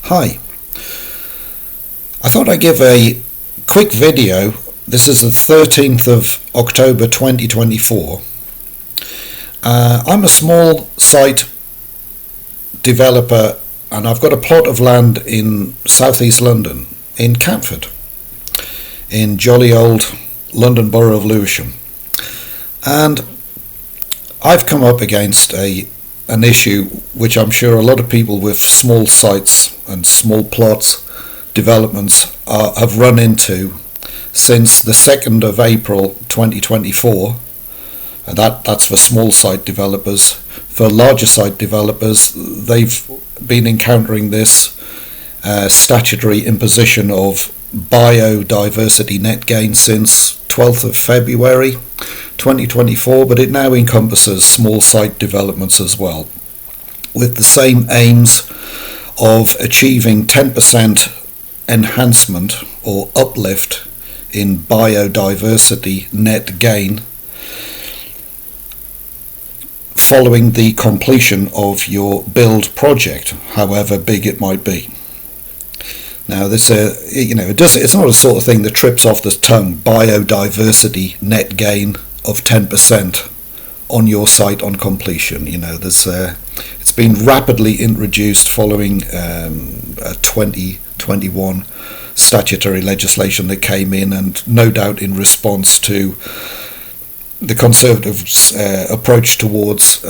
Hi, I thought I'd give a quick video. This is the 13th of October 2024. I'm a small site developer and I've got a plot of land in southeast London, in Catford, in jolly old London Borough of Lewisham. And I've come up against an issue which I'm sure a lot of people with small sites and small plots developments have run into since the 2nd of April 2024, and that's for small site developers. For larger site developers, they've been encountering this statutory imposition of Biodiversity Net Gain since 12th of February 2024, but it now encompasses small site developments as well, with the same aims of achieving 10% enhancement or uplift in biodiversity net gain following the completion of your build project, however big it might be. Now, this, it's not a sort of thing that trips off the tongue. Biodiversity net gain of 10% on your site on completion. It's been rapidly introduced following a 2021 statutory legislation that came in, and no doubt in response to the Conservatives' approach towards,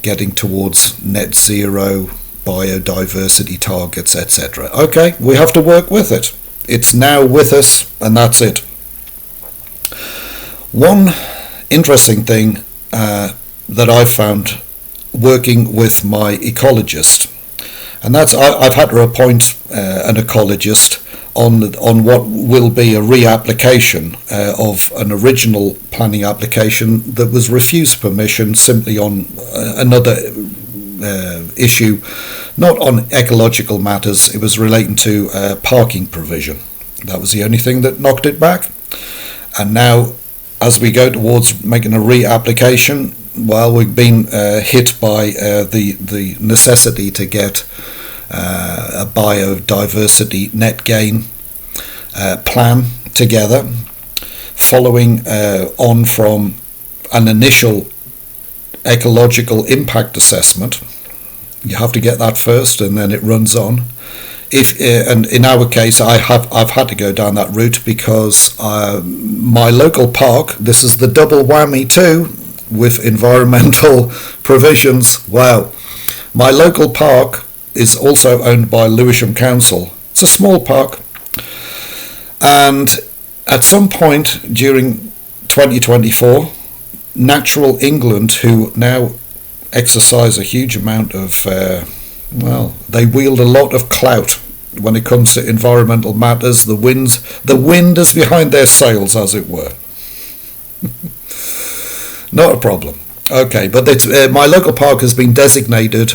getting towards net zero, biodiversity targets, etc. Okay, we have to work with it. It's now with us, and that's it. One interesting thing that I've found working with my ecologist, and that's I've had to appoint an ecologist on what will be a reapplication of an original planning application that was refused permission simply on another issue, not on ecological matters. It was relating to parking provision. That was the only thing that knocked it back. And now, as we go towards making a reapplication, well, we've been hit by the necessity to get a biodiversity net gain plan together, following on from an initial ecological impact assessment. You have to get that first, and then it runs on. And in our case, I've had to go down that route because my local park, this is the double whammy too with environmental provisions. Wow, my local park is also owned by Lewisham Council. It's a small park, and at some point during 2024, Natural England, who now exercise a huge amount of they wield a lot of clout when it comes to environmental matters. The wind is behind their sails, as it were. Not a problem. Okay, but my local park has been designated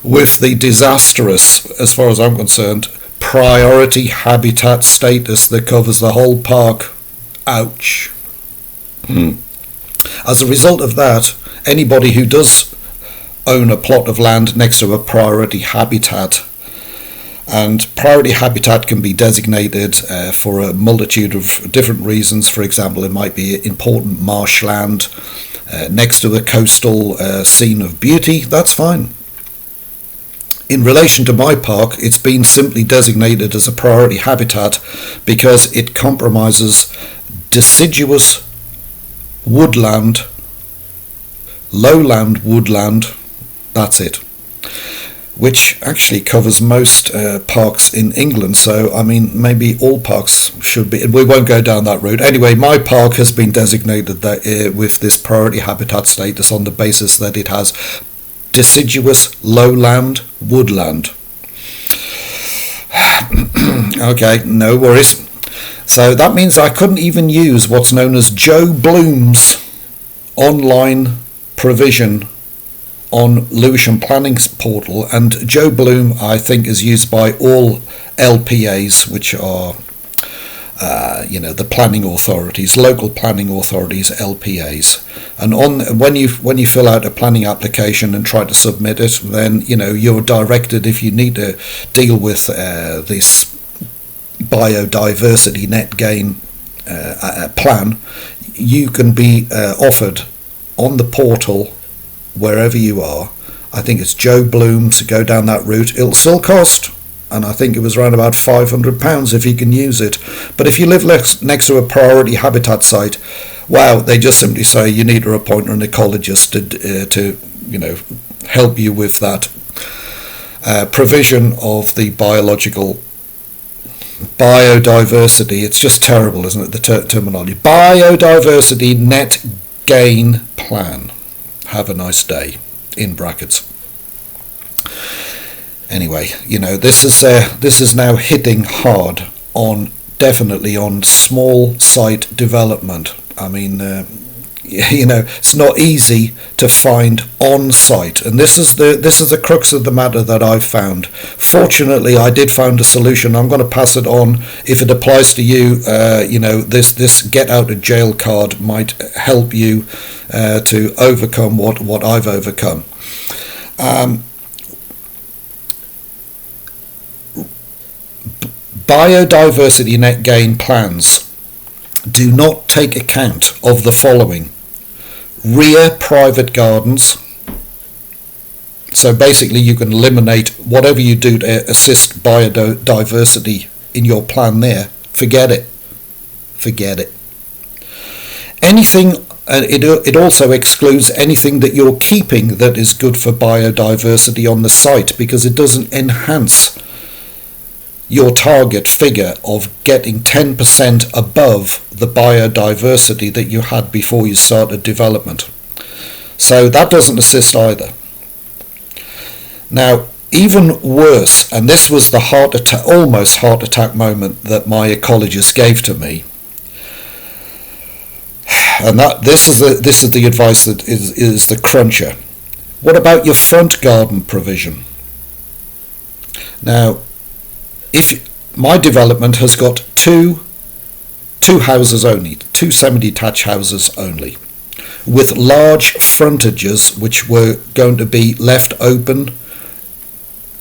with the disastrous, as far as I'm concerned, priority habitat status that covers the whole park. Ouch. As a result of that, anybody who does own a plot of land next to a priority habitat, and priority habitat can be designated for a multitude of different reasons. For example, it might be important marshland next to a coastal scene of beauty. That's fine. In relation to my park, it's been simply designated as a priority habitat because it compromises deciduous woodland, lowland woodland, that's it, which actually covers most parks in England. So, I mean, maybe all parks should be. We won't go down that route. Anyway, my park has been designated with this priority habitat status on the basis that it has deciduous lowland woodland. Okay, no worries. So that means I couldn't even use what's known as Joe Bloom's online provision on Lewisham Planning's portal, and Joe Bloom, I think, is used by all LPAs, which are the planning authorities, local planning authorities, LPAs. And when you fill out a planning application and try to submit it, then you're directed, if you need to deal with this Biodiversity Net Gain plan, you can be offered on the portal wherever you are. I think it's Joe Bloom to go down that route. It'll still cost, and I think it was around about £500 if you can use it. But if you live next to a priority habitat site, wow, they just simply say you need to appoint an ecologist to help you with that provision of the biodiversity. It's just terrible, isn't it, the terminology. Biodiversity Net Gain plan. Have a nice day, in brackets. Anyway, this is now hitting hard definitely on small site development. I mean, it's not easy to find on site, and this is the crux of the matter that I've found. Fortunately, I did find a solution. I'm going to pass it on. If it applies to you, this get out of jail card might help you to overcome what I've overcome. Biodiversity net gain plans do not take account of the following: rear private gardens. So basically you can eliminate whatever you do to assist biodiversity in your plan there. Forget it. Anything, it also excludes anything that you're keeping that is good for biodiversity on the site, because it doesn't enhance your target figure of getting 10% above the biodiversity that you had before you started development. So that doesn't assist either. Now, even worse, and this was the almost heart attack moment that my ecologist gave to me, and this is the advice that is the cruncher. What about your front garden provision? Now, if my development has got two houses only, two semi-detached houses only, with large frontages which were going to be left open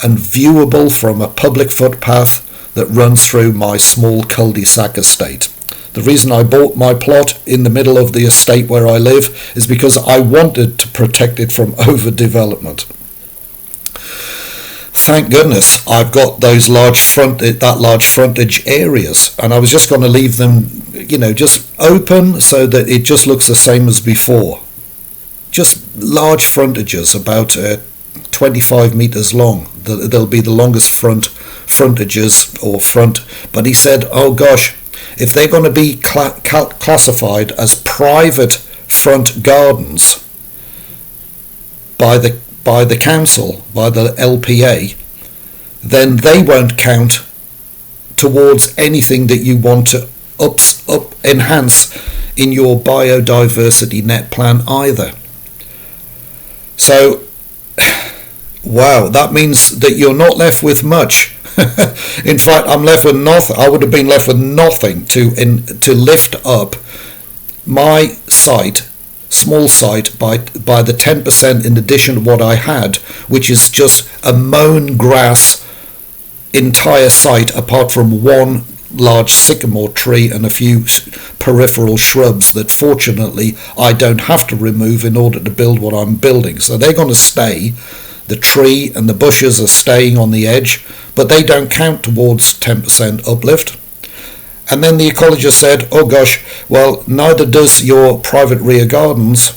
and viewable from a public footpath that runs through my small cul-de-sac estate. The reason I bought my plot in the middle of the estate where I live is because I wanted to protect it from overdevelopment. Thank goodness I've got that large frontage areas, and I was just going to leave them, just open so that it just looks the same as before. Just large frontages, about 25 meters long. They'll be the longest frontages or front. But he said, oh gosh, if they're going to be classified as private front gardens by the council, by the LPA, then they won't count towards anything that you want to enhance in your biodiversity net plan either. So, wow, that means that you're not left with much. In fact, I'm left with nothing. I would have been left with nothing to lift up my site, small site, by the 10% in addition to what I had, which is just a mown grass entire site apart from one large sycamore tree and a few peripheral shrubs that fortunately I don't have to remove in order to build what I'm building. So they're going to stay. The tree and the bushes are staying on the edge, but they don't count towards 10% uplift. And then the ecologist said, oh gosh, well, neither does your private rear gardens,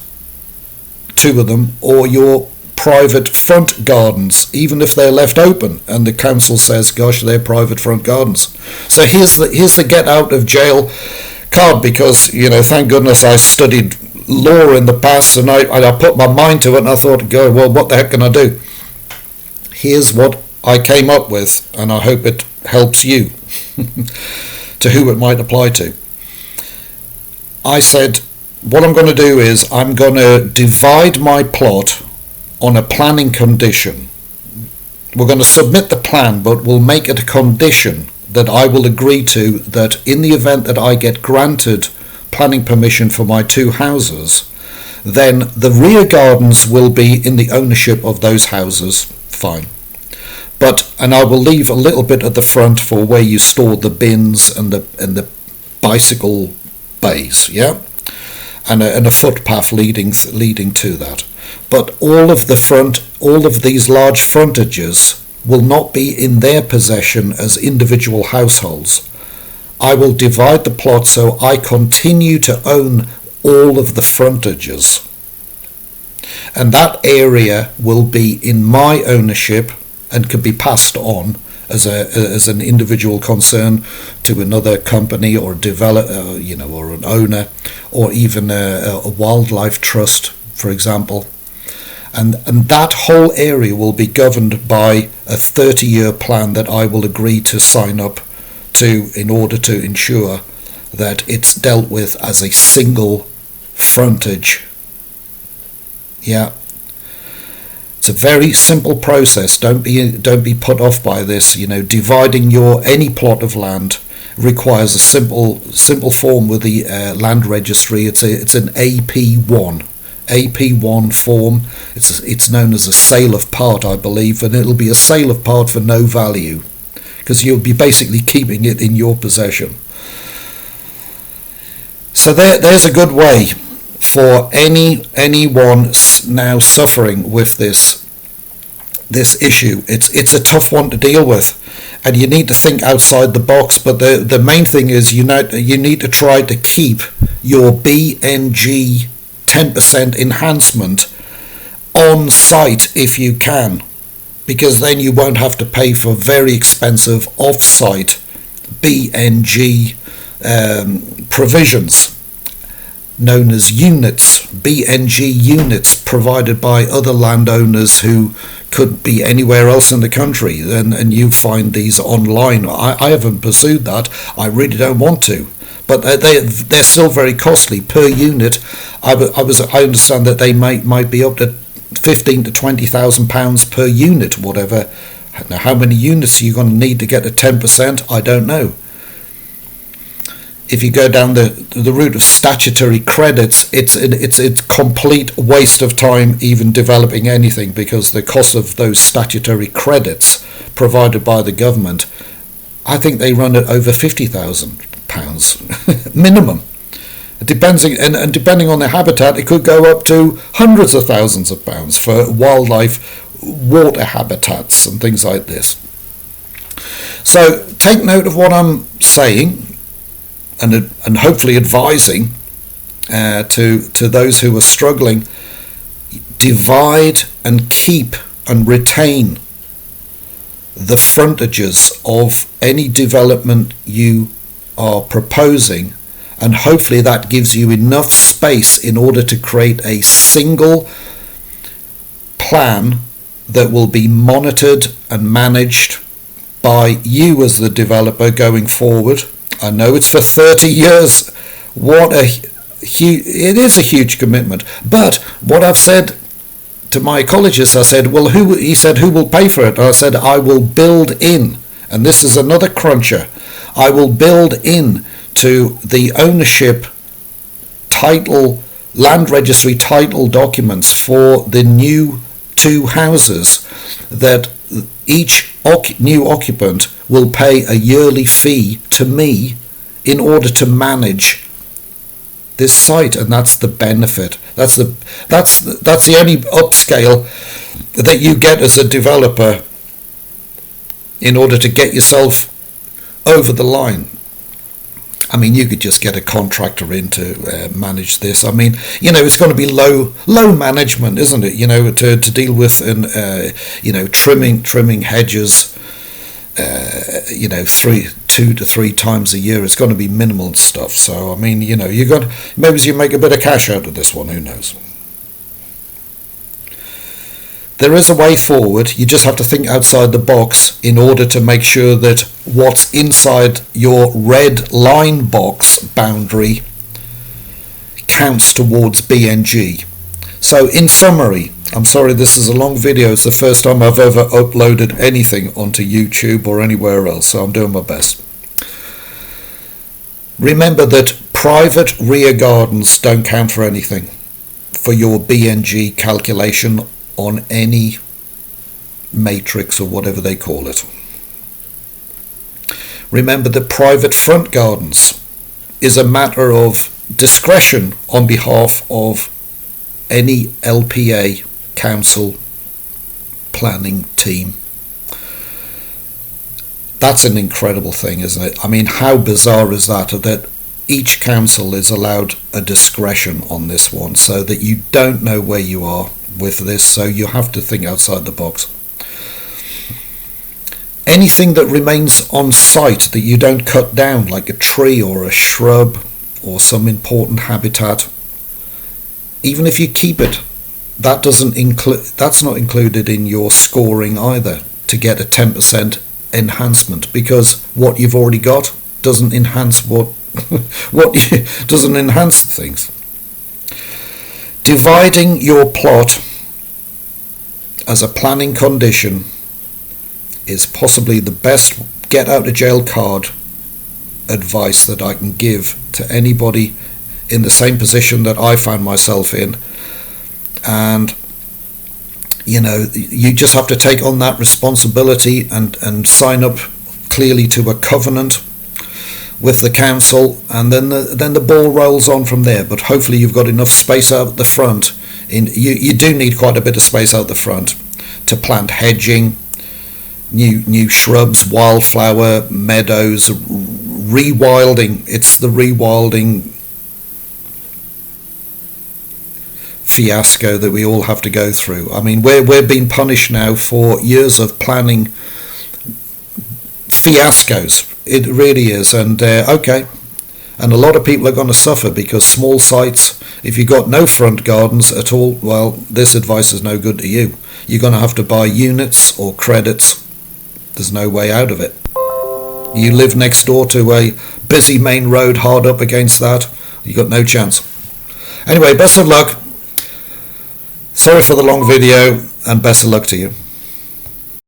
2 of them, or your private front gardens, even if they're left open. And the council says, gosh, they're private front gardens. So here's the get out of jail card, because, thank goodness I studied law in the past, and I put my mind to it, and I thought, well, what the heck can I do? Here's what I came up with, and I hope it helps you. To who it might apply to. I said, what I'm going to do is I'm going to divide my plot on a planning condition. We're going to submit the plan, but we'll make it a condition that I will agree to that in the event that I get granted planning permission for my 2 houses, then the rear gardens will be in the ownership of those houses. Fine. And I will leave a little bit at the front for where you store the bins and the bicycle bays, yeah, and a footpath leading to that. But all of these large frontages will not be in their possession as individual households. I will divide the plot so I continue to own all of the frontages, and that area will be in my ownership and can be passed on as an individual concern to another company or developer, or an owner, or even a wildlife trust, for example. And that whole area will be governed by a 30-year plan that I will agree to sign up to in order to ensure that it's dealt with as a single frontage. Yeah. It's a very simple process. Don't be put off by this. Dividing any plot of land requires a simple form with the land registry. It's an AP1 form. It's known as a sale of part, I believe, and it'll be a sale of part for no value, because you'll be basically keeping it in your possession. So there's a good way for anyone now suffering with this issue. It's a tough one to deal with, and you need to think outside the box. But the main thing is you need to try to keep your BNG 10% enhancement on site if you can, because then you won't have to pay for very expensive off-site BNG provisions, known as units, BNG units, provided by other landowners who could be anywhere else in the country, and you find these online. I haven't pursued that. I really don't want to, but they're still very costly per unit. I understand that they might be up to £15,000 to £20,000 per unit, whatever. Now, how many units are you going to need to get to 10%? I don't know. If you go down the route of statutory credits, it's a complete waste of time even developing anything, because the cost of those statutory credits provided by the government, I think they run at over £50,000 minimum. Depending on the habitat, it could go up to hundreds of thousands of pounds for wildlife water habitats and things like this. So take note of what I'm saying, and hopefully advising to those who are struggling. Divide and keep and retain the frontages of any development you are proposing, and hopefully that gives you enough space in order to create a single plan that will be monitored and managed by you as the developer going forward. I know it's for 30 years. It is a huge commitment. But what I've said to my ecologist, I said, well, who will pay for it? I said, I will build in, and this is another cruncher, I will build in to the ownership title, land registry title documents for the new 2 houses that each new occupant will pay a yearly fee to me in order to manage this site, and that's the benefit. That's the only upscale that you get as a developer in order to get yourself over the line. I mean, you could just get a contractor in to manage this. I mean, it's going to be low management, isn't it? To deal with and trimming hedges, 2 to 3 times a year. It's going to be minimal stuff. So I mean, maybe you make a bit of cash out of this one. Who knows? There is a way forward. You just have to think outside the box in order to make sure that what's inside your red line box boundary counts towards BNG. So in summary, I'm sorry this is a long video, it's the first time I've ever uploaded anything onto YouTube or anywhere else, so I'm doing my best. Remember that private rear gardens don't count for anything for your BNG calculation on any matrix or whatever they call it. Remember that private front gardens is a matter of discretion on behalf of any LPA council planning team. That's an incredible thing, isn't it? I mean, how bizarre is that each council is allowed a discretion on this one, so that you don't know where you are with this, so you have to think outside the box. Anything that remains on site that you don't cut down, like a tree or a shrub or some important habitat, even if you keep it, that's not included in your scoring either to get a 10% enhancement, because what you've already got doesn't enhance doesn't enhance things. Dividing your plot as a planning condition is possibly the best get out of jail card advice that I can give to anybody in the same position that I found myself in. And you just have to take on that responsibility and sign up clearly to a covenant with the council, and then the ball rolls on from there. But hopefully you've got enough space out the front. You do need quite a bit of space out the front to plant hedging, new shrubs, wildflower meadows, rewilding. It's the rewilding fiasco that we all have to go through. I mean, we're being punished now for years of planning fiascos. It really is. And okay, and a lot of people are going to suffer because small sites, if you've got no front gardens at all, well, this advice is no good to you. You're going to have to buy units or credits. There's no way out of it. You live next door to a busy main road, hard up against that, you got no chance. Anyway, best of luck. Sorry for the long video, and best of luck to you.